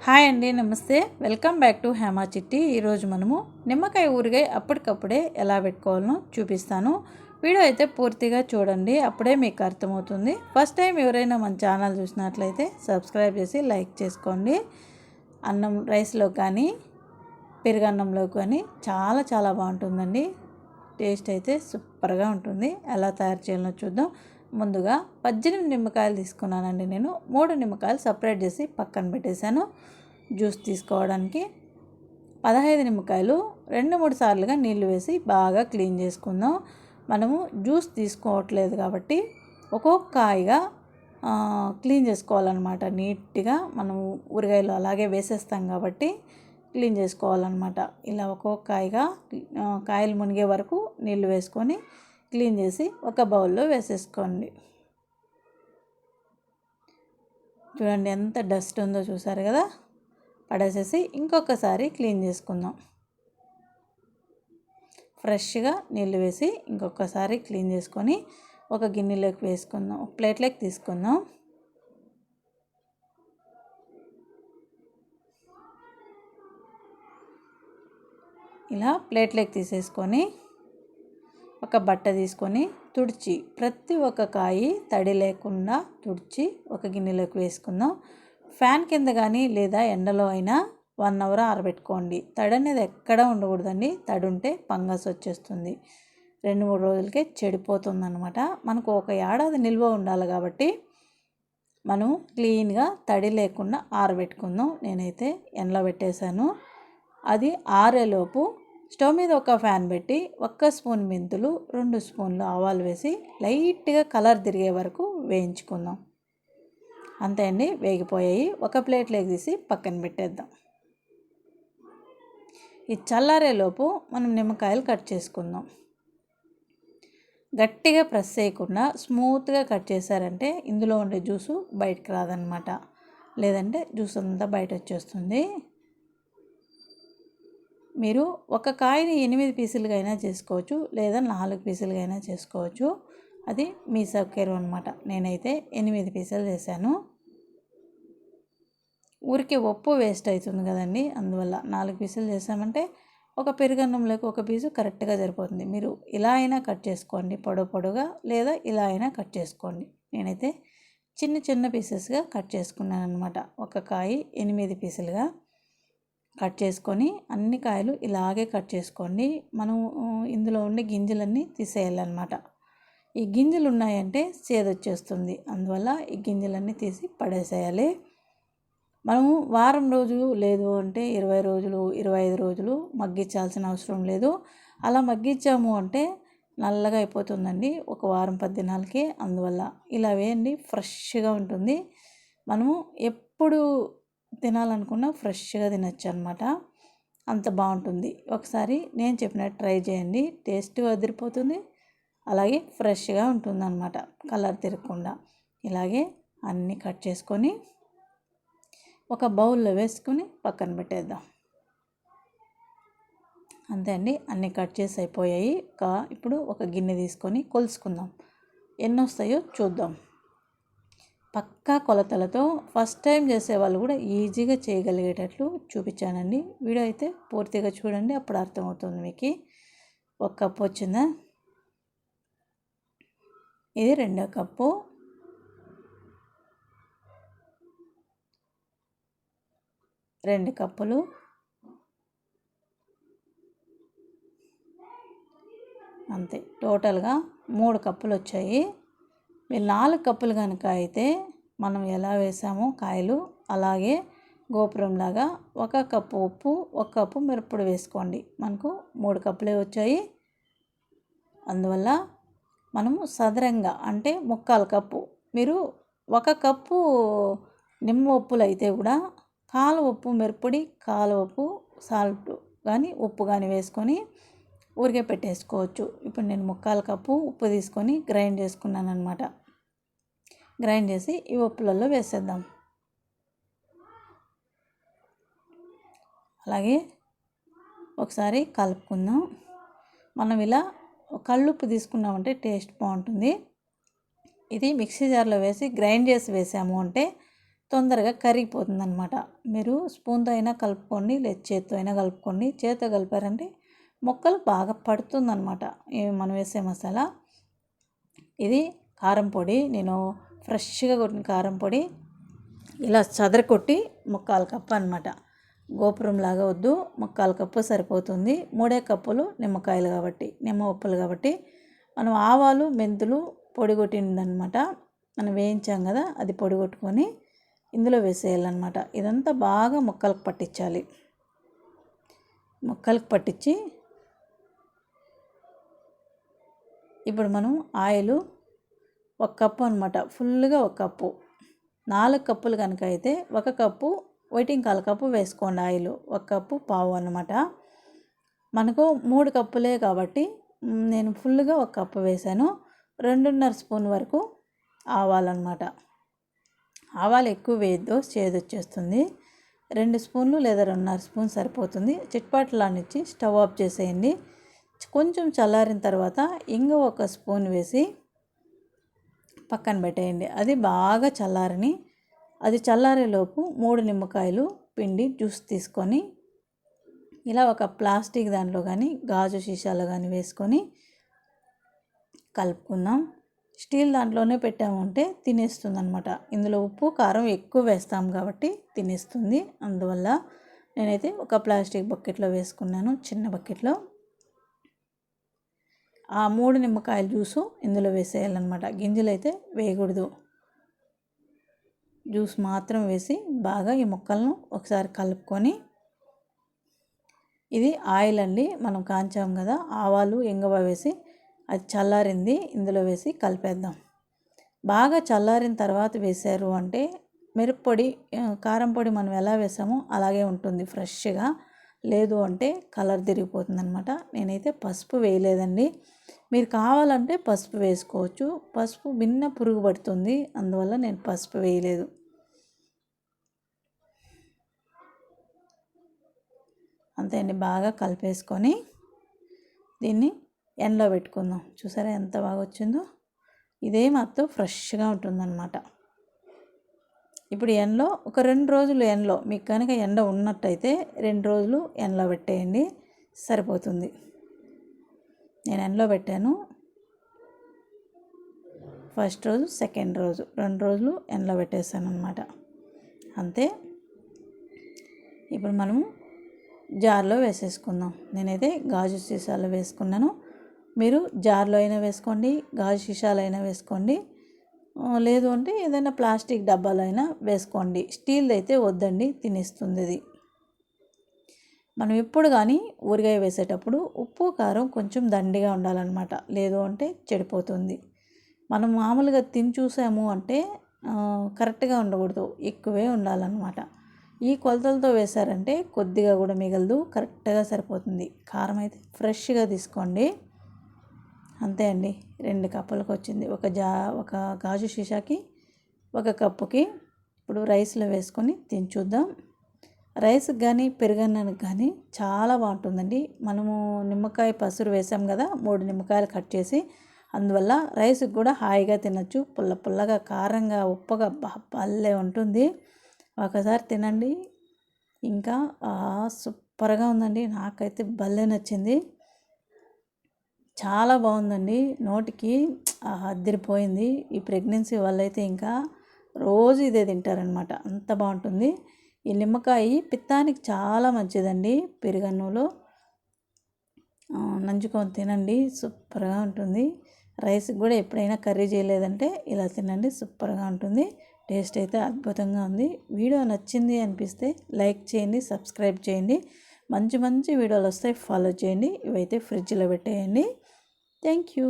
Hi అండి, నమస్తే. Welcome back to Hema చిట్టి. ఈరోజు మనము నిమ్మకాయ ఊరగాయ అప్పటికప్పుడే ఎలా పెట్టుకోవాలో చూపిస్తాను. వీడియో అయితే పూర్తిగా చూడండి, అప్పుడే మీకు అర్థమవుతుంది. ఫస్ట్ టైం ఎవరైనా మన ఛానల్ చూసినట్లయితే సబ్స్క్రైబ్ చేసి లైక్ చేసుకోండి. అన్నం రైస్లో కానీ పెరుగన్నంలో కానీ చాలా చాలా బాగుంటుందండి. టేస్ట్ అయితే సూపర్గా ఉంటుంది. ఎలా తయారు చేయాలో చూద్దాం. ముందుగా 18 నిమ్మకాయలు తీసుకున్నానండి. నేను 3 నిమ్మకాయలు సపరేట్ చేసి పక్కన పెట్టేశాను. జ్యూస్ తీసుకోవడానికి 15 నిమ్మకాయలు 2-3 సార్లుగా నీళ్లు వేసి బాగా క్లీన్ చేసుకుందాం. మనము జ్యూస్ తీసుకోవట్లేదు కాబట్టి ఒక్కొక్క కాయగా క్లీన్ చేసుకోవాలన్నమాట. నీట్గా మనం ఊరగాయలు అలాగే వేసేస్తాం కాబట్టి క్లీన్ చేసుకోవాలన్నమాట. ఇలా ఒక్కొక్క కాయగా కాయలు మునిగే వరకు నీళ్లు వేసుకొని క్లీన్ చేసి ఒక బౌల్లో వేసేసుకోండి. చూడండి ఎంత డస్ట్ ఉందో, చూసారు కదా. పడేసేసి ఇంకొకసారి క్లీన్ చేసుకుందాం. ఫ్రెష్గా నీళ్ళు వేసి ఇంకొకసారి క్లీన్ చేసుకొని ఒక గిన్నెలోకి వేసుకుందాం, ఒక ప్లేట్లోకి తీసుకుందాం. ఇలా ప్లేట్లోకి తీసేసుకొని ఒక బట్ట తీసుకొని తుడిచి ప్రతి ఒక్క కాయి తడి లేకుండా తుడిచి ఒక గిన్నెలోకి వేసుకుందాం. ఫ్యాన్ కింద కానీ లేదా ఎండలో అయినా 1 అవర్ ఆరబెట్టుకోండి. తడి అనేది ఎక్కడ ఉండకూడదండి. తడి ఉంటే ఫంగస్ వచ్చేస్తుంది. 2-3 రోజులకే చెడిపోతుంది అనమాట. మనకు ఒక ఏడాది నిల్వ ఉండాలి కాబట్టి మనం క్లీన్గా తడి లేకుండా ఆరబెట్టుకుందాం. నేనైతే ఎండలో పెట్టేశాను. అది ఆరేలోపు స్టవ్ మీద ఒక ఫ్యాన్ పెట్టి 1 స్పూన్ మెంతులు, 2 స్పూన్లు ఆవాలు వేసి లైట్గా కలర్ తిరిగే వరకు వేయించుకుందాం. అంతే అండి, వేగిపోయాయి. ఒక ప్లేట్లోకి తీసి పక్కన పెట్టేద్దాం. ఈ చల్లారేలోపు మనం నిమ్మకాయలు కట్ చేసుకుందాం. గట్టిగా ప్రెస్ చేయకుండా స్మూత్గా కట్ చేశారంటే ఇందులో ఉండే జ్యూసు బయటకు రాదనమాట. లేదంటే జ్యూస్ అంతా బయట వచ్చేస్తుంది. మీరు ఒక కాయని 8 పీసులుగా అయినా చేసుకోవచ్చు, లేదా 4 పీసులుగా అయినా చేసుకోవచ్చు. అది మీ సౌకర్యం అనమాట. నేనైతే 8 పీసులు చేశాను. ఊరికే ఉప్పు వేస్ట్ అవుతుంది కదండి, అందువల్ల 4 పీసులు చేసామంటే ఒక పెరుగన్నంలోకి ఒక పీసు కరెక్ట్గా సరిపోతుంది. మీరు ఇలా అయినా కట్ చేసుకోండి పొడుగా, లేదా ఇలా అయినా కట్ చేసుకోండి. నేనైతే చిన్న చిన్న పీసెస్గా కట్ చేసుకున్నాను అనమాట. ఒక కాయ 8 పీసులుగా కట్ చేసుకొని అన్ని కాయలు ఇలాగే కట్ చేసుకోండి. మనం ఇందులో ఉండే గింజలన్నీ తీసేయాలన్నమాట. ఈ గింజలు ఉన్నాయంటే సేదొచ్చేస్తుంది. అందువల్ల ఈ గింజలన్నీ తీసి పడేసేయాలి. మనము వారం రోజులు లేదు అంటే 20 రోజులు 25 రోజులు మగ్గించాల్సిన అవసరం లేదు. అలా మగ్గించాము అంటే నల్లగా అయిపోతుందండి ఒక వారం 10 దినాలకి. అందువల్ల ఇలా వేయండి, ఫ్రెష్గా ఉంటుంది. మనము ఎప్పుడు తినాలనుకున్నా ఫ్రెష్గా తినచ్చు అనమాట. అంత బాగుంటుంది. ఒకసారి నేను చెప్పినట్టు ట్రై చేయండి. టేస్ట్ అదిరిపోతుంది, అలాగే ఫ్రెష్గా ఉంటుంది అనమాట, కలర్ తిరగకుండా. ఇలాగే అన్నీ కట్ చేసుకొని ఒక బౌల్లో వేసుకొని పక్కన పెట్టేద్దాం. అంతే అండి, అన్నీ కట్ చేసి అయిపోయాయి. ఇప్పుడు ఒక గిన్నె తీసుకొని కొలుసుకుందాం. ఎన్ని వస్తాయో చూద్దాం. పక్కా కొలతలతో ఫస్ట్ టైం చేసేవాళ్ళు కూడా ఈజీగా చేయగలిగేటట్లు చూపించానండి. వీడియో అయితే పూర్తిగా చూడండి, అప్పుడు అర్థమవుతుంది మీకు. 1 కప్పు వచ్చిందా, ఇది 2వ కప్పు, రెండు కప్పులు, అంతే. టోటల్గా 3 కప్పులు వచ్చాయి. మీరు 4 కప్పులు కనుక అయితే మనం ఎలా వేసామో కాయలు అలాగే గోపురంలాగా 1 కప్పు ఉప్పు, 1 కప్పు మిరప్పొడి వేసుకోండి. మనకు 3 కప్పులే వచ్చాయి. అందువల్ల మనము సదరంగా అంటే 3/4 కప్పు, మీరు 1 కప్పు నిమ్మ ఉప్పులు అయితే కూడా 1/4 ఉప్పు మిరప్పొడి, 1/4 ఉప్పు సాల్ట్ కానీ ఉప్పు కానీ వేసుకొని ఊరికే పెట్టేసుకోవచ్చు. ఇప్పుడు నేను 3/4 కప్పు ఉప్పు తీసుకొని గ్రైండ్ చేసుకున్నాను అనమాట. గ్రైండ్ చేసి ఈ ఉప్పులలో వేసేద్దాం. అలాగే ఒకసారి కలుపుకుందాం. మనం ఇలా కళ్ళుప్పు తీసుకున్నామంటే టేస్ట్ బాగుంటుంది. ఇది మిక్సీ జార్లో వేసి గ్రైండ్ చేసి వేసాము అంటే తొందరగా కరిగిపోతుంది అనమాట. మీరు స్పూన్తో అయినా కలుపుకోండి, లేదా చేత్తో అయినా కలుపుకోండి. చేత్తో కలిపారంటే ముక్కలు బాగా పడుతుందన్నమాట మనం వేసే మసాలా. ఇది కారం పొడి, నేను ఫ్రెష్గా కొట్టిన కారం పొడి ఇలా కొట్టి 3/4 కప్పు అనమాట. గోపురం లాగా వద్దు, 3/4 కప్పు సరిపోతుంది. 3 కప్పులు నిమ్మకాయలు కాబట్టి, నిమ్మ ఉప్పులు కాబట్టి. మనం ఆవాలు మెంతులు పొడి కొట్టిందనమాట, మనం వేయించాం కదా, అది పొడి కొట్టుకొని ఇందులో వేసేయాలన్నమాట. ఇదంతా బాగా ముక్కలకు పట్టించాలి. ముక్కలకు పట్టించి ఇప్పుడు మనం ఆయిల్ 1 కప్పు అనమాట, ఫుల్గా 1 కప్పు. 4 కప్పులు కనుక అయితే 1 కప్పు 1/4 కప్పు వేసుకోండి ఆయిల్. 1 కప్పు పావు అనమాట. మనకు 3 కప్పులే కాబట్టి నేను ఫుల్గా 1 కప్పు వేసాను. 2.5 స్పూన్ వరకు ఆవాలన్నమాట. ఆవాలు ఎక్కువ వేయద్దు, చేదు వచ్చేస్తుంది. 2 స్పూన్లు లేదా 2.5 స్పూన్ సరిపోతుంది. చిట్పాట్లానిచ్చి స్టవ్ ఆఫ్ చేసేయండి. కొంచెం చల్లారిన తర్వాత ఇంగువ 1 స్పూన్ వేసి పక్కన పెట్టేయండి. అది బాగా చల్లారని, అది చల్లారేలోపు 3 నిమ్మకాయలు పిండి జ్యూస్ తీసుకొని ఇలా ఒక ప్లాస్టిక్ దాంట్లో కానీ గాజు సీసాలో కానీ వేసుకొని కలుపుకుందాం. స్టీల్ దాంట్లోనే పెట్టామంటే తినేస్తుంది అనమాట. ఇందులో ఉప్పు కారం ఎక్కువ వేస్తాం కాబట్టి తినేస్తుంది. అందువల్ల నేనైతే ఒక ప్లాస్టిక్ బకెట్లో వేసుకున్నాను, చిన్న బకెట్లో. ఆ 3 నిమ్మకాయల జ్యూసు ఇందులో వేసేయాలన్నమాట. గింజలు అయితే వేయకూడదు, జ్యూస్ మాత్రం వేసి బాగా ఈ ముక్కలను ఒకసారి కలుపుకొని, ఇది ఆయిల్ అండి, మనం కాంచాం కదా, ఆవాలు ఇంగువ వేసి అది చల్లారింది, ఇందులో వేసి కలిపేద్దాం. బాగా చల్లారిన తర్వాత వేసారు అంటే మిరప్పొడి, కారం పొడి మనం ఎలా వేసామో అలాగే ఉంటుంది ఫ్రెష్గా. లేదు అంటే కలర్ తిరిగిపోతుంది అనమాట. నేనైతే పసుపు వేయలేదండి. మీరు కావాలంటే పసుపు వేసుకోవచ్చు. పసుపు భిన్న పురుగు పడుతుంది, అందువల్ల నేను పసుపు వేయలేదు. అంతే అండి, బాగా కలిపేసుకొని దీన్ని ఎండలో పెట్టుకుందాం. చూసారా ఎంత బాగా వచ్చిందో. ఇదే మొత్తం ఫ్రెష్గా ఉంటుందన్నమాట. ఇప్పుడు ఎండలో ఒక 2 రోజులు, ఎండలో మీకు కనుక ఎండ ఉన్నట్టయితే 2 రోజులు ఎండలో పెట్టేయండి, సరిపోతుంది. నేను ఎండలో పెట్టాను. ఫస్ట్ రోజు, సెకండ్ రోజు, 2 రోజులు ఎండలో పెట్టేసాను అనమాట. అంతే. ఇప్పుడు మనము జార్లో వేసేసుకుందాం. నేనైతే గాజు సీసాలో వేసుకున్నాను. మీరు జార్లో అయినా వేసుకోండి, గాజు సీసాలో అయినా వేసుకోండి, లేదు అంటే ఏదైనా ప్లాస్టిక్ డబ్బాలో అయినా వేసుకోండి. స్టీల్ది అయితే వద్దండి, తినేస్తుంది అది. మనం ఎప్పుడు కానీ ఊరగాయ వేసేటప్పుడు ఉప్పు కారం కొంచెం దండిగా ఉండాలన్నమాట, లేదు అంటే చెడిపోతుంది. మనం మామూలుగా తిని చూసాము అంటే కరెక్ట్గా ఉండకూడదు, ఎక్కువే ఉండాలన్నమాట. ఈ కొలతలతో వేసారంటే కొద్దిగా కూడా మిగలదు, కరెక్ట్గా సరిపోతుంది. కారం అయితే ఫ్రెష్గా తీసుకోండి. అంతే అండి, 2 కప్పులకు వచ్చింది. ఒక గాజు సీసాకి 1 కప్పుకి. ఇప్పుడు రైస్లో వేసుకొని తిని చూద్దాం. రైస్కి కానీ పెరుగన్నానికి కానీ చాలా బాగుంటుందండి. మనము నిమ్మకాయ పసురు వేసాం కదా, 3 నిమ్మకాయలు కట్ చేసి, అందువల్ల రైస్కి కూడా హాయిగా తినచ్చు. పుల్ల పుల్లగా, కారంగా, ఉప్పగా భలే ఉంటుంది. ఒకసారి తినండి. ఇంకా సూపర్గా ఉందండి, నాకైతే భలే నచ్చింది. చాలా బాగుందండి, నోటికి అదిరిపోయింది. ఈ ప్రెగ్నెన్సీ వల్ల అయితే ఇంకా రోజు ఇదే తింటారనమాట, అంత బాగుంటుంది. ఈ నిమ్మకాయ పిత్తానికి చాలా మంచిదండి. పెరుగన్నంలో నంచుకొని తినండి, సూపర్గా ఉంటుంది. రైస్కి కూడా ఎప్పుడైనా కర్రీ చేయలేదంటే ఇలా తినండి, సూపర్గా ఉంటుంది. టేస్ట్ అయితే అద్భుతంగా ఉంది. వీడియో నచ్చింది అనిపిస్తే లైక్ చేయండి, సబ్స్క్రైబ్ చేయండి. మంచి మంచి వీడియోలు వస్తాయి, ఫాలో చేయండి. ఇవైతే ఫ్రిడ్జ్లో పెట్టేయండి. Thank you.